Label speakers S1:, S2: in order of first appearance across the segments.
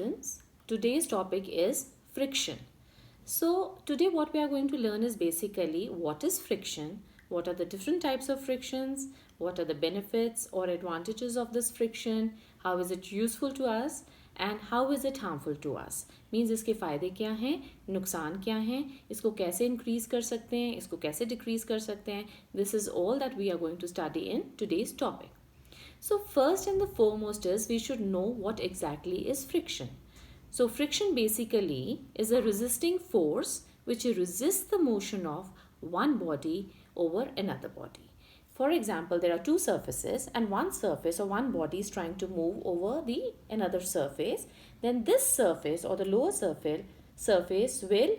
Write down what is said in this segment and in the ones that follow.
S1: students. Today's topic is friction. So, today what we are going to learn is basically what is friction, what are the different types of frictions, what are the benefits or advantages of this friction, how is it useful to us and how is it harmful to us. Means इसके फ़ायदे क्या हैं, नुकसान क्या हैं, इसको कैसे increase कर सकते हैं, इसको कैसे डिक्रीज़ कर सकते हैं. This is all that we are going to study in today's topic. So first and the foremost is we should know what exactly is friction. So friction basically is a resisting force which resists the motion of one body over another body. For example, there are two surfaces and one surface or one body is trying to move over the another surface. Then this surface or the lower surface will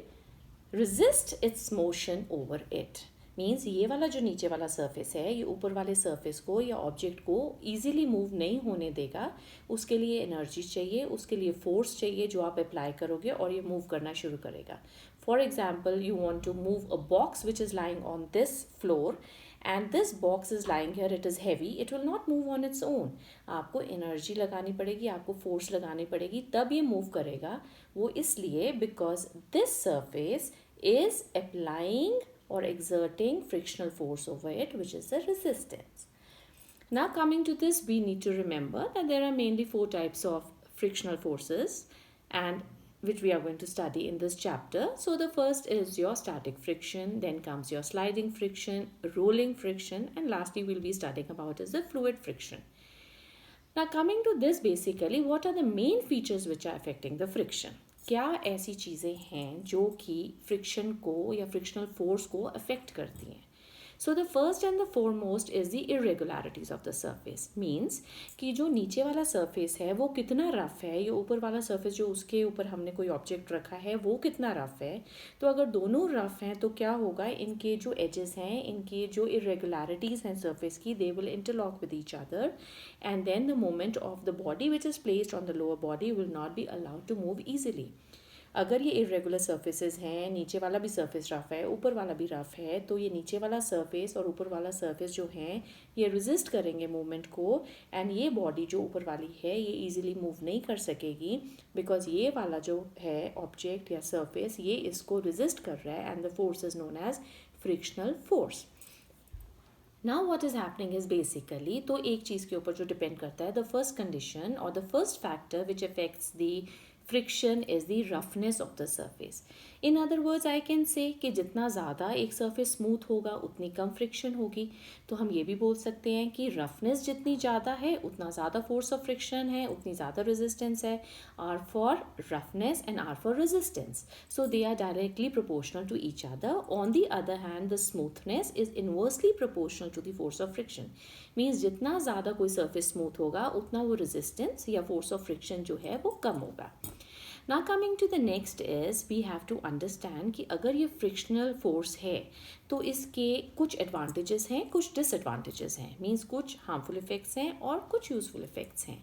S1: resist its motion over it. Means ये वाला जो नीचे वाला surface है ये ऊपर वाले surface को या ऑब्जेक्ट को ईजिली मूव नहीं होने देगा. उसके लिए एनर्जी चाहिए, उसके लिए फोर्स चाहिए जो आप अप्लाई करोगे और ये मूव करना शुरू करेगा. For example, you want to move a box which is lying on this floor and this box is lying here, it is heavy, it will not move on its own. आपको energy लगानी पड़ेगी, आपको force लगानी पड़ेगी, तब ये move करेगा. वो इसलिए because this surface is applying or exerting frictional force over it, which is the resistance. Now coming to this, we need to remember that there are mainly four types of frictional forces and which we are going to study in this chapter. So the first is your static friction, then comes your sliding friction, rolling friction, and lastly we'll be studying about is the fluid friction. Now coming to this, basically what are the main features which are affecting the friction? क्या ऐसी चीज़ें हैं जो कि friction को या frictional force को affect करती हैं. So the first and the foremost is the irregularities of the surface. Means कि जो नीचे वाला सरफेस है वो कितना रफ है, या ऊपर वाला सरफेस जो उसके ऊपर हमने कोई ऑब्जेक्ट रखा है वो कितना रफ है. तो अगर दोनों रफ हैं तो क्या होगा, इनके जो एजेस हैं, इनके जो इरेगुलरिटीज़ हैं सरफेस की, they will interlock with each other and then the moment of the body which is placed on the lower body will not be allowed to move easily. अगर ये इरेगुलर सर्फेसेस हैं, नीचे वाला भी surface rough है, ऊपर वाला भी रफ है, तो ये नीचे वाला सरफेस और ऊपर वाला सरफेस जो हैं ये रेजिस्ट करेंगे मूवमेंट को, एंड ये बॉडी जो ऊपर वाली है ये इजीली मूव नहीं कर सकेगी बिकॉज ये वाला जो है ऑब्जेक्ट या सरफेस ये इसको रेजिस्ट कर रहा है, and the force is known as frictional force. Now what is happening is basically, तो एक चीज़ के ऊपर जो डिपेंड करता है, द फर्स्ट कंडीशन और the first factor which affects the friction is the roughness of the surface. In other words I can say कि जितना ज़्यादा एक सरफेस स्मूथ होगा उतनी कम फ्रिक्शन होगी. तो हम ये भी बोल सकते हैं कि रफनेस जितनी ज़्यादा है उतना ज़्यादा फोर्स ऑफ फ्रिक्शन है, उतनी ज़्यादा रेजिस्टेंस है. R for roughness and R for resistance, so they are directly proportional to each other. On the other hand the smoothness is inversely proportional to the force of friction. Means जितना ज़्यादा कोई surface smooth होगा उतना वो resistance या force of friction जो है वो कम होगा. Now coming to the next is we have to understand कि अगर ये फ्रिक्शनल फोर्स है तो इसके कुछ एडवांटेजेस हैं, कुछ डिसएडवांटेजेस हैं. मीन्स कुछ हार्मफुल इफेक्ट्स हैं और कुछ यूजफुल इफेक्ट्स हैं.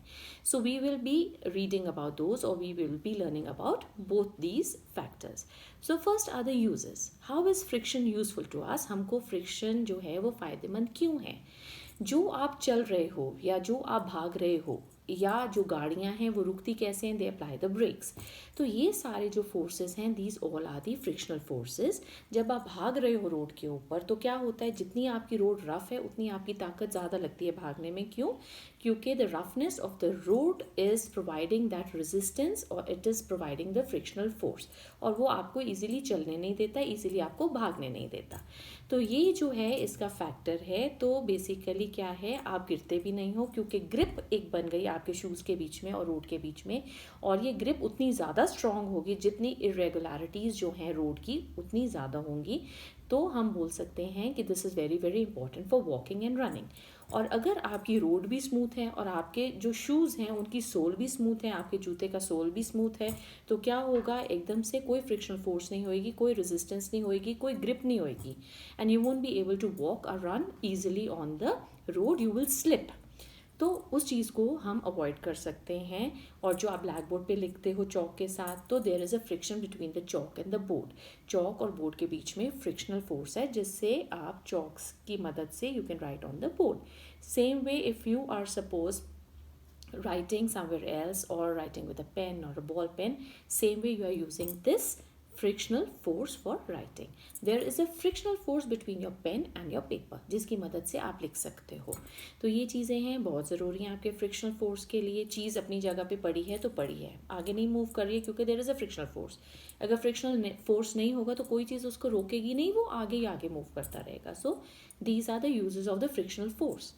S1: So we will be reading about those और we will be learning about both these factors. So first are the uses. How is friction useful to us. हमको friction जो है वो फ़ायदेमंद क्यों है. जो आप चल रहे हो या जो आप भाग रहे हो या जो गाड़ियाँ हैं वो रुकती कैसे हैं, दे अप्लाई द ब्रेक्स. तो ये सारे जो फोर्सेस हैं these all are the frictional forces. जब आप भाग रहे हो रोड के ऊपर तो क्या होता है, जितनी आपकी रोड रफ है उतनी आपकी ताकत ज़्यादा लगती है भागने में. क्यों? क्योंकि the roughness of the road is providing that resistance और it is providing the frictional force, और वो आपको ईजिली चलने नहीं देता, ईजिली आपको भागने नहीं देता. तो ये जो है इसका फैक्टर है. तो बेसिकली क्या है, आप गिरते भी नहीं हो क्योंकि ग्रिप एक बन गई आपके शूज़ के बीच में और रोड के बीच में, और ये ग्रिप उतनी ज़्यादा स्ट्रॉन्ग होगी जितनी इरेगुलरिटीज़ जो हैं रोड की उतनी ज़्यादा होंगी. तो हम बोल सकते हैं कि this is very very important for walking and running. और अगर आपकी रोड भी स्मूथ है और आपके जो शूज़ हैं उनकी सोल भी स्मूथ है, आपके जूते का सोल भी स्मूथ है, तो क्या होगा, एकदम से कोई फ्रिक्शनल फोर्स नहीं होएगी, कोई रेजिस्टेंस नहीं होएगी, कोई ग्रिप नहीं होएगी, and you won't be able to walk और run easily on the road, you will slip. तो उस चीज़ को हम अवॉइड कर सकते हैं. और जो आप ब्लैक बोर्ड पे लिखते हो चौक के साथ, तो there is a friction between the chalk and the board. Chalk और बोर्ड के बीच में फ्रिक्शनल फोर्स है जिससे आप चौक्स की मदद से you can write on the board. Same way if you are suppose writing somewhere else or writing with a pen or a ball pen, same way you are using this frictional force for writing. There is a frictional force between your pen and your paper जिसकी मदद से आप लिख सकते हो. तो ये चीज़ें हैं, बहुत ज़रूरी हैं आपके फ्रिक्शनल फोर्स के लिए. चीज़ अपनी जगह पे पड़ी है तो पड़ी है, आगे नहीं मूव कर रही है क्योंकि there is a frictional force. अगर फ्रिक्शनल फोर्स नहीं होगा तो कोई चीज़ उसको रोकेगी नहीं, वो आगे ही आगे मूव करता रहेगा. So these are the uses of the frictional force.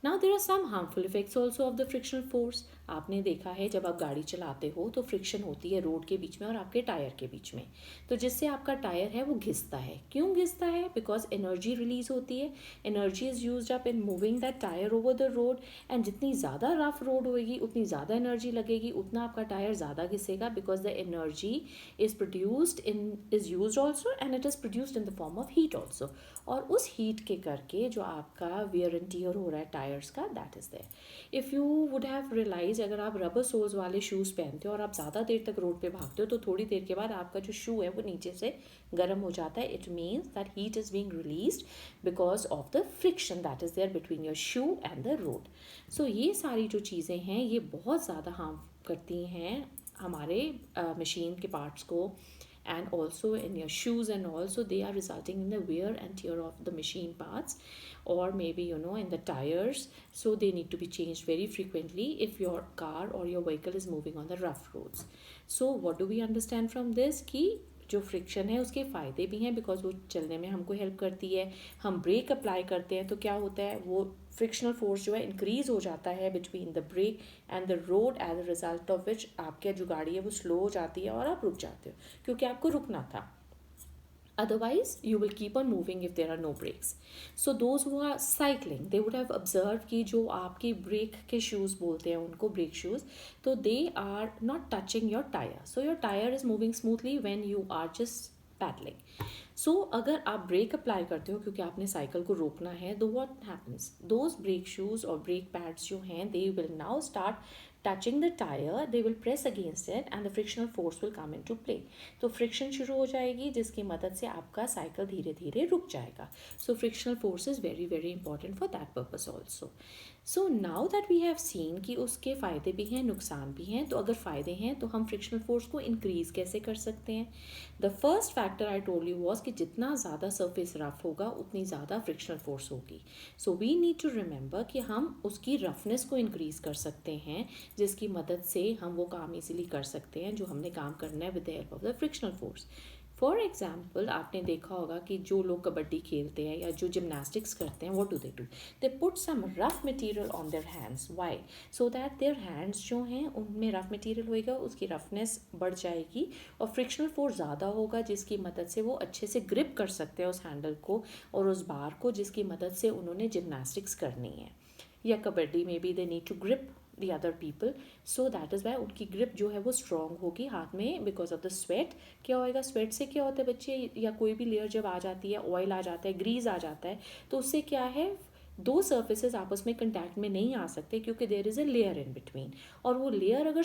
S1: Now there are some harmful effects also of the frictional force. आपने देखा है जब आप गाड़ी चलाते हो तो फ्रिक्शन होती है रोड के बीच में और आपके टायर के बीच में, तो जिससे आपका टायर है वो घिसता है. क्यों घिसता है? बिकॉज एनर्जी रिलीज होती है. Energy is use up in moving that tyre over the road, and जितनी ज़्यादा रफ रोड होगी उतनी ज़्यादा एनर्जी लगेगी, उतना आपका टायर ज़्यादा घिसेगा. Because the energy is use also and it is produced in the form of heat also. और उस हीट के करके जो आपका वियर एंड टियर हो रहा है टायर्स का, that is there. If you would have realise, अगर आप रबर सोल्स वाले शूज़ पहनते हो और आप ज़्यादा देर तक रोड पे भागते हो तो थोड़ी देर के बाद आपका जो शू है वो नीचे से गर्म हो जाता है. It means that heat is being released because of the friction that is there between your shoe and the road. So ये सारी जो चीज़ें हैं ये बहुत ज़्यादा हार्म करती हैं हमारे मशीन के पार्ट्स को, and also in your shoes, and also they are resulting in the wear and tear of the machine parts, or maybe in the tires. So they need to be changed very frequently if your car or your vehicle is moving on the rough roads. So what do we understand from this? कि जो friction है उसके फ़ायदे भी हैं because वो चलने में हमको हेल्प करती है. हम ब्रेक अप्लाई करते हैं तो क्या होता है, वो फ्रिक्शनल फोर्स जो है इंक्रीज हो जाता है between the brake and the road, as a result of which आपकी जो गाड़ी है वो स्लो हो जाती है और आप रुक जाते हो क्योंकि आपको रुकना था. Otherwise, you will keep on moving if there are no brakes. So those who are cycling, they would have observed कि जो आपकी ब्रेक के शूज़ बोलते हैं उनको ब्रेक शूज़, तो they are not touching your tire. So your tire is moving smoothly when you are just pedalling. So अगर आप ब्रेक अप्लाई करते हो क्योंकि आपने साइकिल को रोकना है, तो what happens, those brake shoes और ब्रेक पैड्स जो हैं they will now start touching the tire, they will press against it and the frictional force will come into play. तो फ्रिक्शन शुरू हो जाएगी जिसकी मदद से आपका साइकिल धीरे धीरे रुक जाएगा. So frictional force is very very important for that purpose also. So now that we have seen कि उसके फ़ायदे भी हैं नुकसान भी हैं, तो अगर फ़ायदे हैं तो हम फ्रिक्शनल फोर्स को इंक्रीज़ कैसे कर सकते हैं. The first factor I told you was कि जितना ज़्यादा सरफेस रफ होगा उतनी ज़्यादा फ्रिक्शनल फोर्स होगी. So we need to remember कि हम उसकी रफनेस को इंक्रीज़ कर सकते हैं जिसकी मदद से हम वो काम इजीली कर सकते हैं जो हमने काम करना है with the help of the frictional force. For example, आपने देखा होगा कि जो लोग कबड्डी खेलते हैं या जो जिमनास्टिक्स करते हैं, what do they put some rough material on their hands. Why? So that their hands जो हैं उनमें रफ मटेरियल होएगा, उसकी रफनेस बढ़ जाएगी और फ्रिक्शनल फोर्स ज़्यादा होगा जिसकी मदद से वो अच्छे से ग्रिप कर सकते हैं उस हैंडल को और उस बार को जिसकी मदद से उन्होंने जिमनास्टिक्स करनी है. या कबड्डी में भी they need to grip the other people, so that is why उनकी ग्रिप जो है वो स्ट्रॉन्ग होगी हाथ में बिकॉज ऑफ द स्वेट. क्या होएगा, स्वेट से क्या होता है बच्चे, या कोई भी लेयर जब आ जाती है, ऑयल आ जाता है, ग्रीस आ जाता है, तो उससे क्या है, दो सर्फेसेस आपस में कंटैक्ट में नहीं आ सकते क्योंकि there is a layer in between. और वो लेयर अगर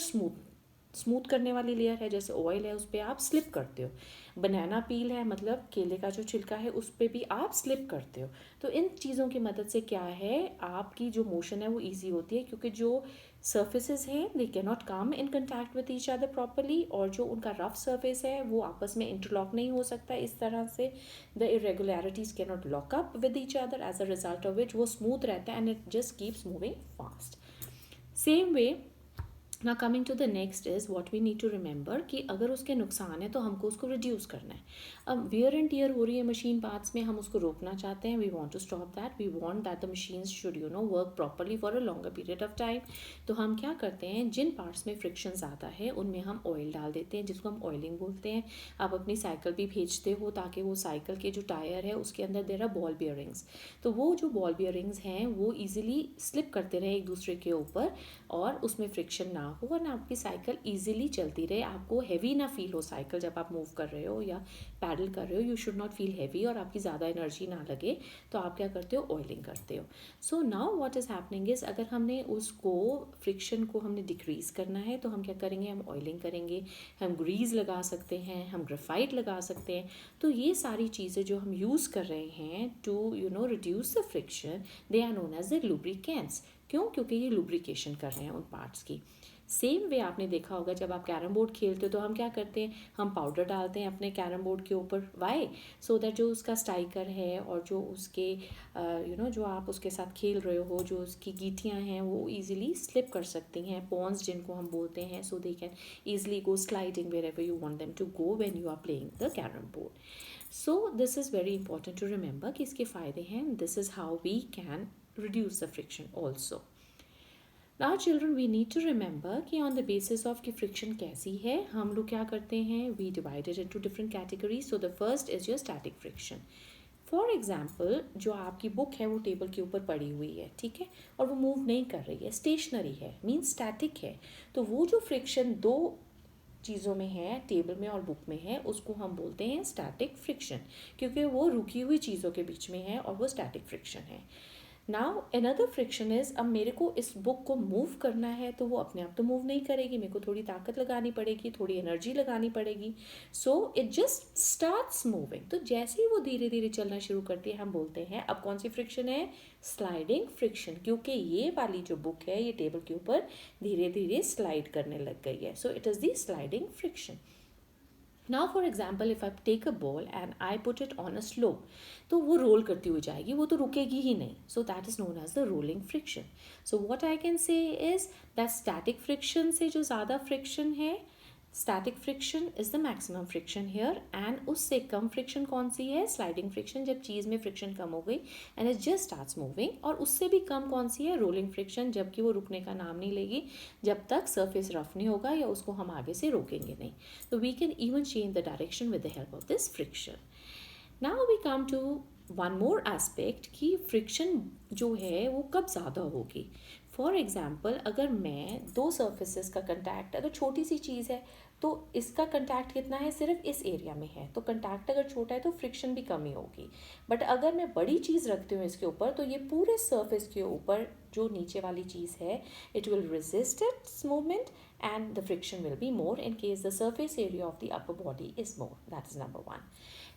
S1: स्मूथ करने वाली लेयर है, जैसे ऑयल है, उस पर आप स्लिप करते हो. बनाना पील है, मतलब केले का जो छिलका है, उस पर भी आप स्लिप करते हो. तो इन चीज़ों की मदद से क्या है, आपकी जो मोशन है वो ईजी होती है क्योंकि जो सर्फेसेस हैं they can not come in contact with each other properly, और जो उनका रफ सर्फेस है वो आपस में इंटरलॉक नहीं हो सकता इस तरह से. The irregularities can not lock up with each other, as a result of which वो स्मूथ रहता है and it just keeps moving fast. Same way, ना coming to the next is what we need to remember कि अगर उसके नुकसान है तो हमको उसको रिड्यूस करना है. अब वियर एंड टियर हो रही है मशीन पार्ट्स में, हम उसको रोकना चाहते हैं. We want to stop that. We want that the machines should work properly for a longer period of time. तो हम क्या करते हैं, जिन पार्ट्स में फ्रिक्शन ज़्यादा है उनमें हम ऑयल डाल देते हैं जिसको हम ऑयलिंग बोलते हैं. आप अपनी साइकिल भी भेजते हो ताकि वो साइकिल के जो टायर है उसके अंदर देर आर बॉल बियरिंग्स, तो वो जो बॉल बियरिंग्स हैं वो ईजिली स्लिप करते रहे एक दूसरे के ऊपर और उसमें फ्रिक्शन ना हो और ना आपकी साइकिल ईजिली चलती रहे. आपको हैवी ना फील हो साइकिल जब आप मूव कर रहे हो या पैडल कर रहे हो. You should not feel heavy और आपकी ज़्यादा एनर्जी ना लगे, तो आप क्या करते हो, ऑयलिंग करते हो. So now what is happening is, अगर हमने उसको फ्रिक्शन को हमने डिक्रीज़ करना है तो हम क्या करेंगे, हम ऑयलिंग करेंगे, हम ग्रीस लगा सकते हैं, हम ग्रेफाइट लगा सकते हैं. तो ये सारी चीज़ें जो हम यूज़ कर रहे हैं to reduce the friction, they are known as the lubricants. क्यों? क्योंकि ये लुब्रिकेशन कर रहे हैं उन पार्ट्स की। सेम वे आपने देखा होगा जब आप कैरम बोर्ड खेलते हो तो हम क्या करते हैं, हम पाउडर डालते हैं अपने कैरम बोर्ड के ऊपर। वाई? सो दैट जो उसका स्ट्राइकर है और जो उसके जो आप उसके साथ खेल रहे हो, जो उसकी गीटियाँ हैं वो ईजिली स्लिप कर सकती हैं, पॉन्स जिनको हम बोलते हैं, so they can easily go sliding wherever you want them to go when you are playing the carrom board. So this is very important to remember कि इसके फ़ायदे हैं। This is how we can reduce the friction also. Now children we need to remember कि on the basis of कि friction कैसी है, हम लोग क्या करते हैं, we divided into different categories. So the first is your static friction. For example, जो आपकी बुक है वो टेबल के ऊपर पड़ी हुई है, ठीक है, और वो मूव नहीं कर रही है, स्टेशनरी है, मीन्स स्टैटिक है। तो वो जो फ्रिक्शन दो चीज़ों में है, टेबल में और बुक में है, उसको हम बोलते हैं स्टैटिक फ्रिक्शन, क्योंकि वो रुकी हुई चीज़ों के बीच में है और वो स्टैटिक फ्रिक्शन है। नाउ अनदर फ्रिक्शन इज, अब मेरे को इस बुक को मूव करना है तो वो अपने आप तो मूव नहीं करेगी, मेरे को थोड़ी ताकत लगानी पड़ेगी, थोड़ी एनर्जी लगानी पड़ेगी। So it just starts moving. तो जैसे ही वो धीरे धीरे चलना शुरू करती है, हम बोलते हैं अब कौन सी फ्रिक्शन है, स्लाइडिंग फ्रिक्शन, क्योंकि ये वाली जो बुक है ये टेबल के ऊपर धीरे धीरे स्लाइड करने लग गई है। So it is the sliding friction. Now for example, if I take a ball and I put it on a slope, तो वो रोल करती हुई जाएगी, वो तो रुकेगी ही नहीं. So that is known as the rolling friction. So what I can say is that static friction से जो ज़्यादा friction है, static friction is the maximum friction here, and उससे कम friction कौन सी है, sliding friction, जब चीज़ में friction कम हो गई and it just starts moving, और उससे भी कम कौन सी है, rolling friction, जबकि वो रुकने का नाम नहीं लेगी जब तक surface rough नहीं होगा या उसको हम आगे से रोकेंगे नहीं. So we can even change the direction with the help of this friction. Now we come to one more aspect कि friction जो है वो कब ज़्यादा होगी. फॉर एग्ज़ाम्पल, अगर मैं दो सर्फेसिस का कंटैक्ट, अगर छोटी सी चीज़ है तो इसका कंटैक्ट कितना है, सिर्फ इस एरिया में है, तो कंटैक्ट अगर छोटा है तो फ्रिक्शन भी कम ही होगी. बट अगर मैं बड़ी चीज़ रखती हूँ इसके ऊपर, तो ये पूरे सर्फेस के ऊपर जो नीचे वाली चीज़ है, it will resist it's movement and the friction will be more in case the surface area of the upper body is more. That is number one.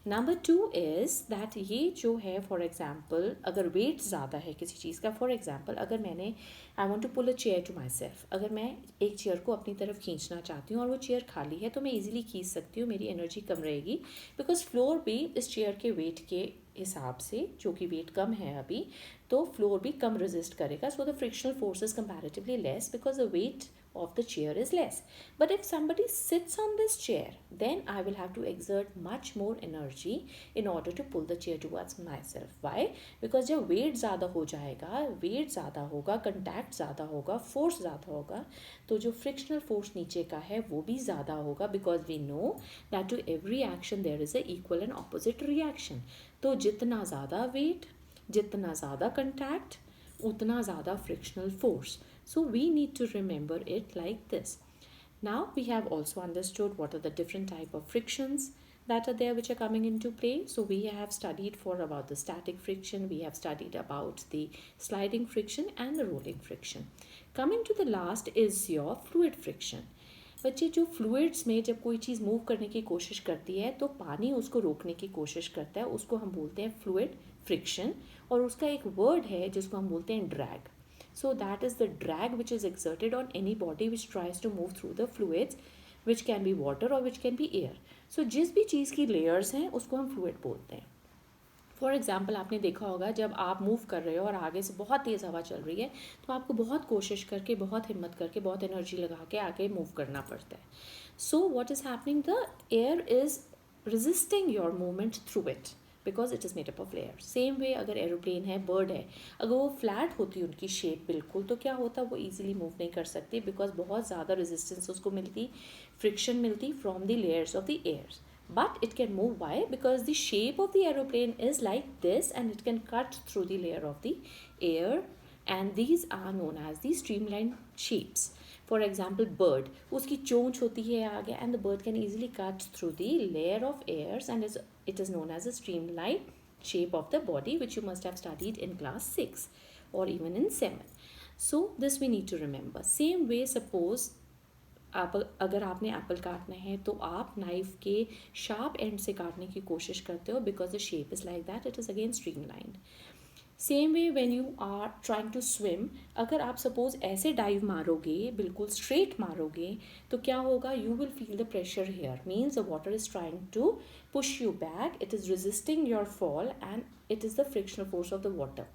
S1: Number two is that ये जो है, for example, अगर weight ज़्यादा है किसी चीज़ का, for example, अगर मैंने I want to pull a chair to myself, अगर मैं एक चेयर को अपनी तरफ खींचना चाहती हूँ और वो चेयर खाली है तो मैं easily खींच सकती हूँ, मेरी एनर्जी कम रहेगी, बिकॉज फ्लोर भी इस चेयर के वेट के हिसाब से, जो कि वेट कम है अभी, तो फ्लोर भी कम रेजिस्ट करेगा. So the frictional force is comparatively less because the weight of the chair is less. But if somebody sits on this chair, then I will have to exert much more energy in order to pull the chair towards myself. Why? Because जब weight ज़्यादा हो जाएगा, weight ज़्यादा होगा, contact ज़्यादा होगा, force ज़्यादा होगा, तो जो frictional force नीचे का है वो भी ज़्यादा होगा, because we know that to every action there is a equal and opposite reaction. तो जितना ज़्यादा weight, जितना ज़्यादा contact, उतना ज़्यादा frictional force. So we need to remember it like this. Now we have also understood what are the different type of frictions that are there which are coming into play. So we have studied for about the static friction, we have studied about the sliding friction and the rolling friction. Coming to the last is your fluid friction. बच्चे, जो fluids में जब कोई चीज़ move करने की कोशिश करती है तो पानी उसको रोकने की कोशिश करता है, उसको हम बोलते हैं फ्लूइड फ्रिक्शन, और उसका एक वर्ड है जिसको हम बोलते हैं drag. So that is the drag which is exerted on any body which tries to move through the fluids, which can be water or which can be air. So जिस भी चीज़ की layers हैं उसको हम fluid बोलते हैं. For example, आपने देखा होगा जब आप मूव कर रहे हो और आगे से बहुत तेज़ हवा चल रही है तो आपको बहुत कोशिश करके, बहुत हिम्मत करके, बहुत एनर्जी लगा के आगे मूव करना पड़ता है. So what is happening, the air is resisting your movement through it because it is made up of layer. Same way अगर एरोप्लेन है, बर्ड है, अगर वो फ्लैट होती उनकी शेप बिल्कुल, तो क्या होता, वो ईजिली मूव नहीं कर सकती बिकॉज बहुत ज़्यादा रेजिस्टेंस उसको मिलती, फ्रिक्शन मिलती from the layers of the air. But it can move. Why? Because the shape of the aeroplane is like this and it can cut through the layer of the air, and these are known as the streamlined shapes. For example, bird, उसकी चोंच होती है आगे and the bird can easily cut through the layer of airs and it is known as a streamlined shape of the body, which you must have studied in class 6 or even in 7. So this we need to remember. Same way, suppose अगर आपने Apple काटना है तो आप knife के sharp and से काटने की कोशिश करते हो because the shape is like that, it is again streamlined. Same way when you are trying to swim, अगर आप सपोज ऐसे डाइव मारोगे, बिल्कुल स्ट्रेट मारोगे, तो क्या होगा, you will feel the pressure here, means the water is trying to push you back, it is resisting your fall and it is the frictional force of the water.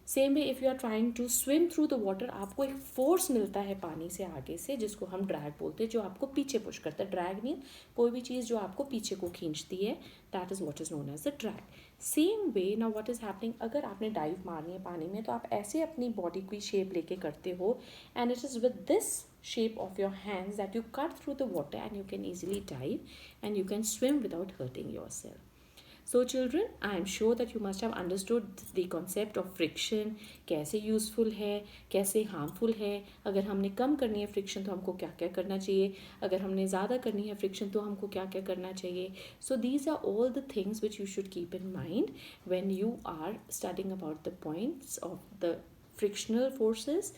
S1: Same way if you are trying to swim through the water, आपको एक force मिलता है पानी से आगे से, जिसको हम ड्रैग बोलते हैं, जो आपको पीछे पुश करता है. ड्रैग मीन कोई भी चीज़ जो आपको पीछे को खींचती है, that is what is known as the drag. Same way now what is happening, अगर आपने डाइव मारनी है पानी में, तो आप ऐसे अपनी बॉडी की शेप लेके करते हो, and it is with this shape of your hands that you cut through the water and you can easily dive and you can swim without hurting yourself. So children, I am sure that you must have understood the concept of friction, कैसे useful है, कैसे harmful है, अगर हमने कम करनी है friction तो हमको क्या क्या करना चाहिए, अगर हमने ज़्यादा करनी है फ्रिक्शन तो हमको क्या क्या करना चाहिए. So these are all the things which you should keep in mind when you are studying about the points of the frictional forces.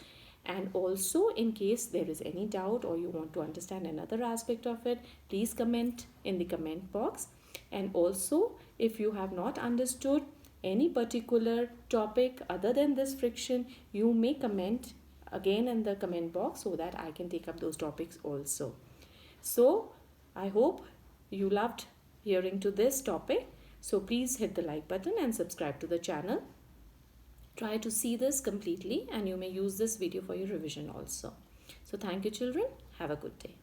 S1: And also, in case there is any doubt or you want to understand another aspect of it, please comment in the comment box. And also, if you have not understood any particular topic other than this friction, you may comment again in the comment box so that I can take up those topics also. So I hope you loved hearing to this topic. So please hit the like button and subscribe to the channel. Try to see this completely and you may use this video for your revision also. So thank you children. Have a good day.